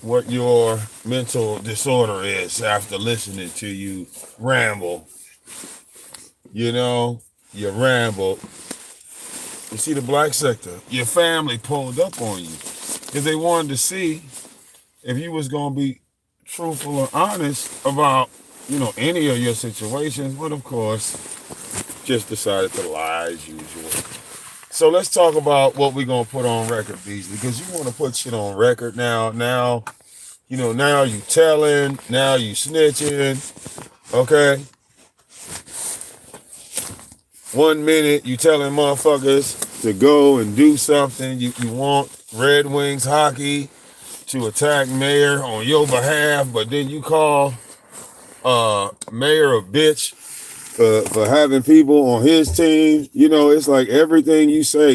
what your mental disorder is after listening to you ramble. You know, you ramble. You see the black sector, your family pulled up on you because they wanted to see if you was going to be truthful or honest about, any of your situations. But of course, just decided to lie as usual. So let's talk about what we're going to put on record, Beasley, because you want to put shit on record now. Now you telling, now you snitching, okay? 1 minute you telling motherfuckers to go and do something. You want Red Wings hockey to attack Mayor on your behalf, but then you call Mayor a bitch for having people on his team. It's like everything you say,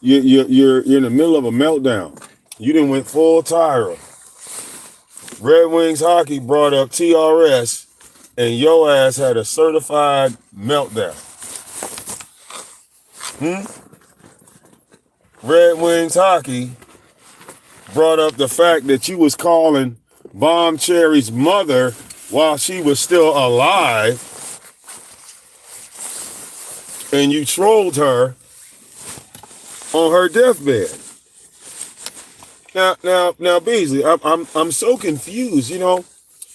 you're in the middle of a meltdown. You done went full tire. Red Wings hockey brought up TRS, and your ass had a certified meltdown. Red Wings hockey brought up the fact that you was calling Bomb Cherry's mother while she was still alive, and you trolled her on her deathbed. Now, Beasley, I'm so confused.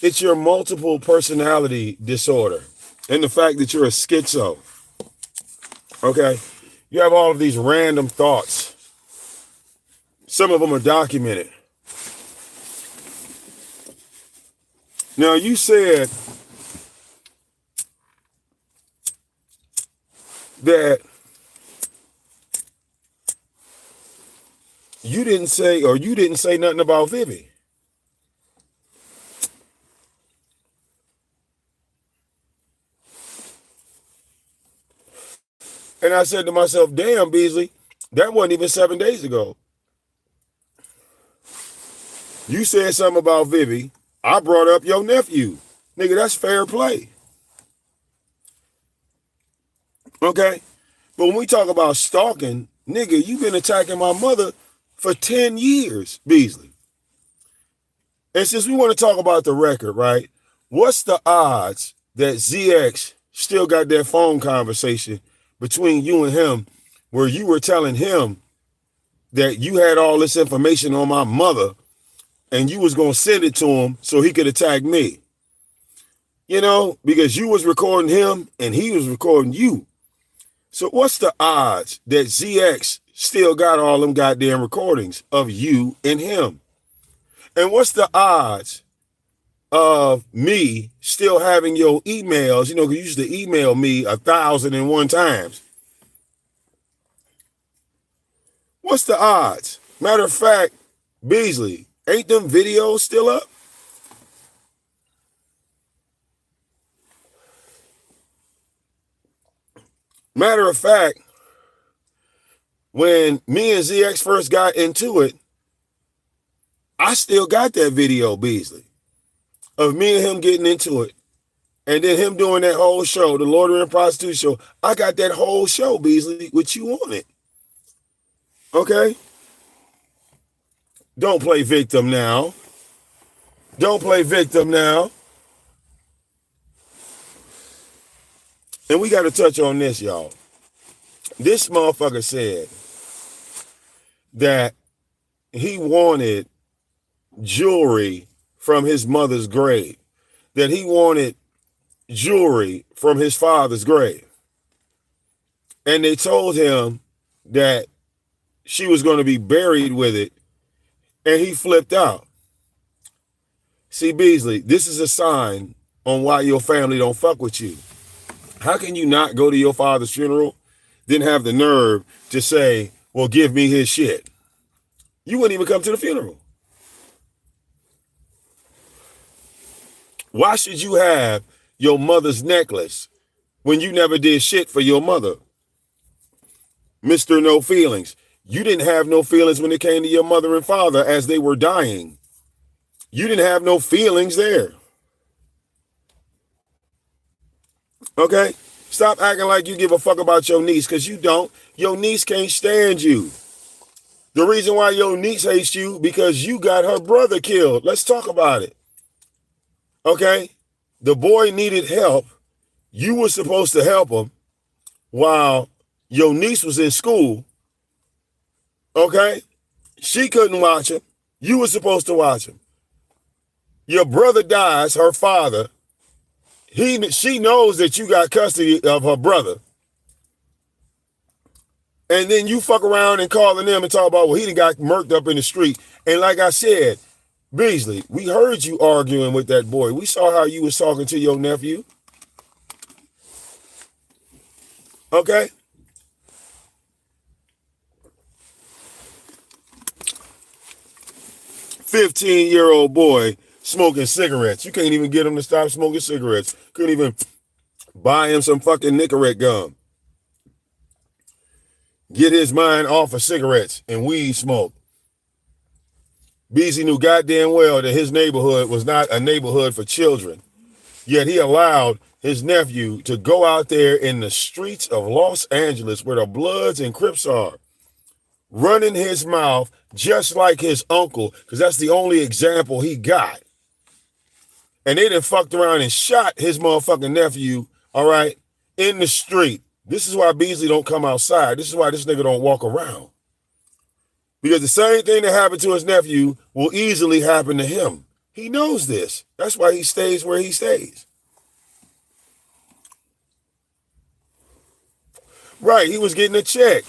It's your multiple personality disorder, and the fact that you're a schizo. Okay, you have all of these random thoughts. Some of them are documented. Now, you said that you didn't say nothing about Vivi. And I said to myself, damn, Beasley, that wasn't even 7 days ago. You said something about Vivi. I brought up your nephew. Nigga, that's fair play. Okay? But when we talk about stalking, nigga, you've been attacking my mother for 10 years, Beasley. And since we want to talk about the record, right? What's the odds that ZX still got that phone conversation between you and him where you were telling him that you had all this information on my mother and you was going to send it to him so he could attack me? Because you was recording him and he was recording you. So what's the odds that ZX still got all them goddamn recordings of you and him? And what's the odds of me still having your emails? You used to email me 1,001 times. What's the odds? Matter of fact, Beasley, ain't them videos still up? Matter of fact, when me and ZX first got into it, I still got that video, Beasley, of me and him getting into it. And then him doing that whole show, the Loitering Prostitute show. I got that whole show, Beasley, with you on it. Okay? Don't play victim now. Don't play victim now. And we got to touch on this, y'all. This motherfucker said that he wanted jewelry from his mother's grave, that he wanted jewelry from his father's grave. And they told him that she was going to be buried with it, and he flipped out. See, Beasley, this is a sign on why your family don't fuck with you. How can you not go to your father's funeral, then have the nerve to say, well, give me his shit? You wouldn't even come to the funeral. Why should you have your mother's necklace when you never did shit for your mother? Mr. No Feelings. You didn't have no feelings when it came to your mother and father as they were dying. You didn't have no feelings there. Okay? Stop acting like you give a fuck about your niece, because you don't. Your niece can't stand you. The reason why your niece hates you because you got her brother killed. Let's talk about it. Okay? The boy needed help. You were supposed to help him while your niece was in school. Okay? She couldn't watch him. You were supposed to watch him. Your brother dies, her father. She knows that you got custody of her brother. And then you fuck around and calling them and talk about, well, he done got murked up in the street. And like I said, Beasley, we heard you arguing with that boy. We saw how you was talking to your nephew. Okay? "15-year-old boy smoking cigarettes. You can't even get him to stop smoking cigarettes. Couldn't even buy him some fucking Nicorette gum. Get his mind off of cigarettes and weed smoke. Beasley knew goddamn well that his neighborhood was not a neighborhood for children. Yet he allowed his nephew to go out there in the streets of Los Angeles where the Bloods and Crips are, running his mouth just like his uncle, because that's the only example he got. And they done fucked around and shot his motherfucking nephew, all right, in the street. This is why Beasley don't come outside. This is why this nigga don't walk around. Because the same thing that happened to his nephew will easily happen to him. He knows this. That's why he stays where he stays. Right, he was getting a check.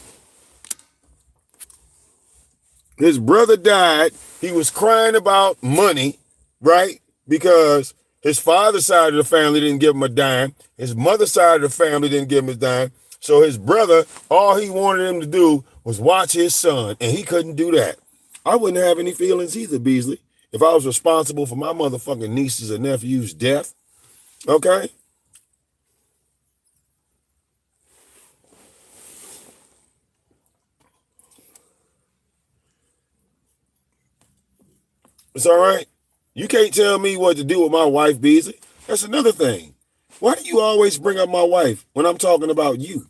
His brother died. He was crying about money, right? Because his father's side of the family didn't give him a dime. His mother's side of the family didn't give him a dime. So his brother, all he wanted him to do was watch his son, and he couldn't do that. I wouldn't have any feelings either, Beasley, if I was responsible for my motherfucking nieces and nephews' death. Okay? It's all right. You can't tell me what to do with my wife, Beasley. That's another thing. Why do you always bring up my wife when I'm talking about you?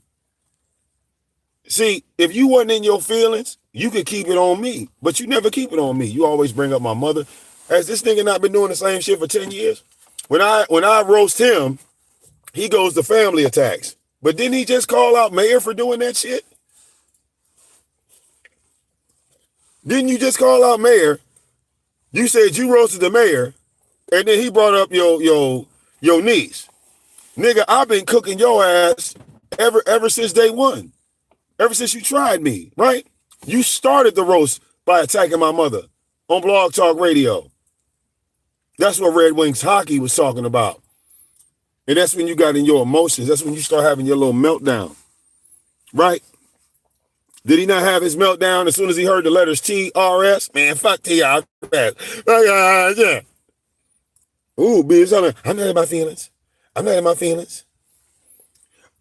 See, if you wasn't in your feelings, you could keep it on me, but you never keep it on me. You always bring up my mother. Has this nigga not been doing the same shit for 10 years? When I roast him, he goes to family attacks. But didn't he just call out Mayor for doing that shit? Didn't you just call out Mayor? You said you roasted the mayor, and then he brought up your niece. Nigga, I've been cooking your ass ever since day one. Ever since you tried me, right? You started the roast by attacking my mother on Blog Talk Radio. That's what Red Wings Hockey was talking about. And that's when you got in your emotions. That's when you start having your little meltdown, right? Did he not have his meltdown as soon as he heard the letters TRS? Man, fuck TRS. Yeah. Ooh, bitch, I'm not in my feelings. I'm not in my feelings.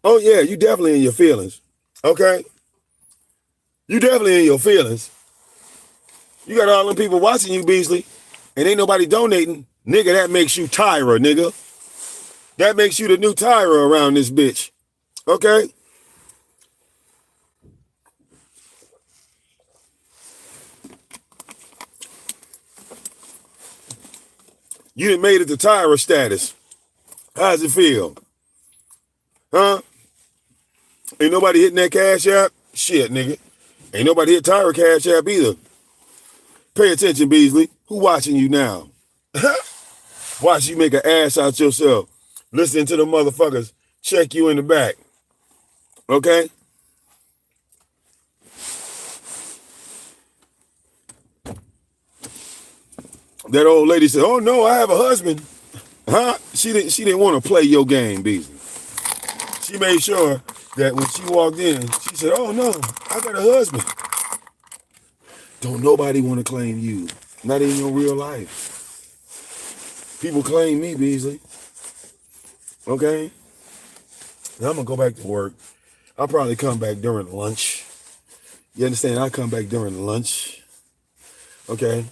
Oh, yeah, you definitely in your feelings. Okay? You definitely in your feelings. You got all them people watching you, Beasley, and ain't nobody donating. Nigga, that makes you Tyra, nigga. That makes you the new Tyra around this bitch. Okay? You done made it to Tyra status. How's it feel? Huh? Ain't nobody hitting that Cash App? Shit, nigga. Ain't nobody hit Tyra Cash App either. Pay attention, Beasley. Who watching you now? Watch you make an ass out yourself. Listening to the motherfuckers check you in the back. Okay? That old lady said, oh no, I have a husband. Huh? She didn't want to play your game, Beasley. She made sure that when she walked in, she said, oh no, I got a husband. Don't nobody want to claim you. Not in your real life. People claim me, Beasley. Okay? Now I'm going to go back to work. I'll probably come back during lunch. You understand? I'll come back during lunch. Okay?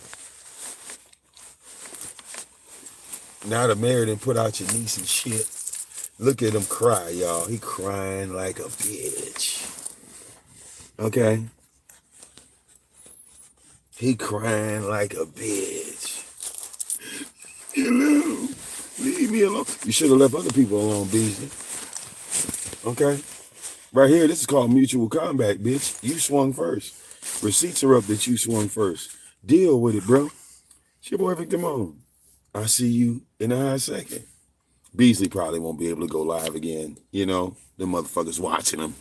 Now the mayor done put out your niece and shit. Look at him cry, y'all. He crying like a bitch. Okay? He crying like a bitch. Hello. Leave me alone. You should have left other people alone, Beasley. Okay? Right here, this is called mutual combat, bitch. You swung first. Receipts are up that you swung first. Deal with it, bro. It's your boy VicDamoane. I see you in a hot second. Beasley probably won't be able to go live again. You know, the motherfuckers watching him.